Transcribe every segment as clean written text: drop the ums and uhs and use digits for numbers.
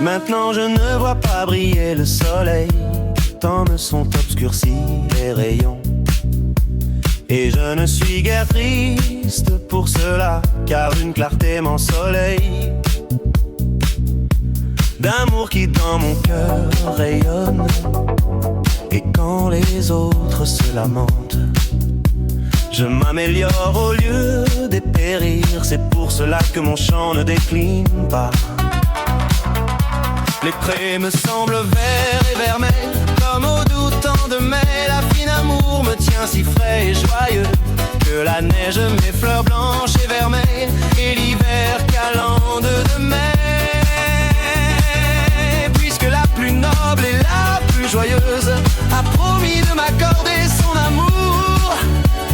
Maintenant je ne vois pas briller le soleil, tant me sont obscurcis les rayons. Et je ne suis guère triste pour cela, car une clarté m'ensoleille. D'amour qui dans mon cœur rayonne. Et quand les autres se lamentent, je m'améliore au lieu dépérir. C'est pour cela que mon chant ne décline pas. Les prés me semblent verts et vermeils, comme au doux temps de mai. La fine amour me tient si frais et joyeux, que la neige mes fleurs blanches et vermeilles, et l'hiver calende de mai. Puisque la plus noble et la plus joyeuse a promis de m'accorder son amour,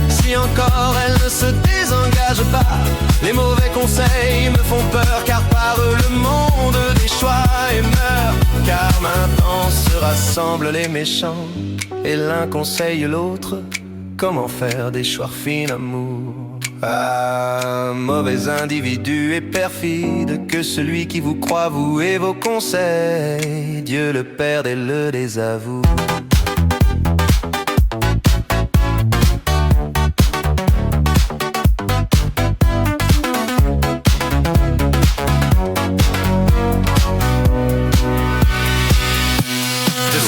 si encore elle ne se désengage pas, les mauvais conseils me font peur, car par eux le monde déchoit et meurt. Car maintenant se rassemblent les méchants, et l'un conseille l'autre comment faire des choix fin amour. Ah, mauvais individu et perfide, que celui qui vous croit vouer vos conseils, Dieu le perd et le désavoue.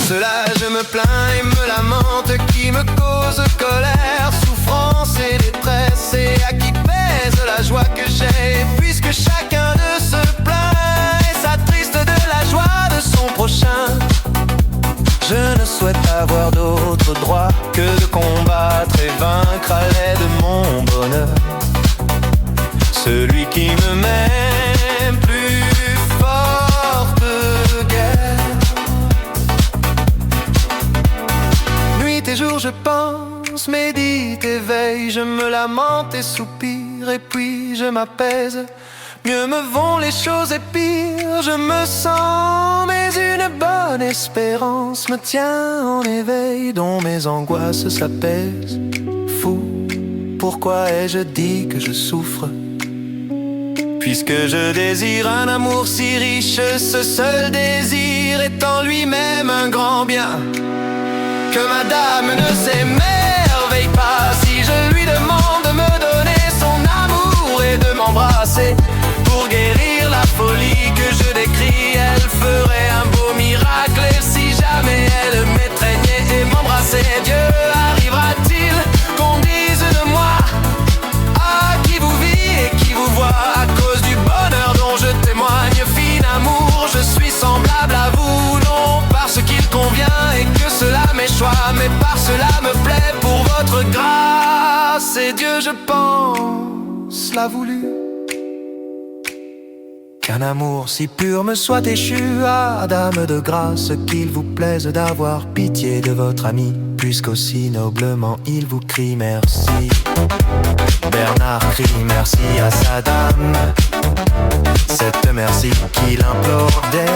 Cela je me plains et me lamente, qui me cause colère, souffrance et détresse, et à qui pèse la joie que j'ai. Puisque chacun de se plaint et s'attriste de la joie de son prochain, je ne souhaite avoir d'autre droit que de combattre et vaincre à l'aide de mon bonheur celui qui me met plus forte guerre. Et jour je pense, médite et veille, je me lamente et soupire, et puis je m'apaise. Mieux me vont les choses et pire je me sens, mais une bonne espérance me tient en éveil, dont mes angoisses s'apaisent. Fou, pourquoi ai-je dit que je souffre? Puisque je désire un amour si riche, ce seul désir est en lui-même un grand bien. Que madame ne s'émerveille pas si je lui demande de me donner son amour et de m'embrasser. Pour guérir la folie que je décris, elle ferait un beau miracle. Et si jamais elle m'étreignait et m'embrassait, Dieu arrivera-t-il qu'on dise de moi: ah, qui vous vit et qui vous voit, à cause du bonheur dont je témoigne. Fin amour, je suis semblable à vous, non parce qu'il convient et que cela m'échoit, mais par cela me plaît pour votre grâce. Et Dieu, je pense, l'a voulu, qu'un amour si pur me soit échu. Ah, dame de grâce, qu'il vous plaise d'avoir pitié de votre ami, puisqu'aussi noblement il vous crie merci. Bernard crie merci à sa dame, cette merci qu'il implore d'elle.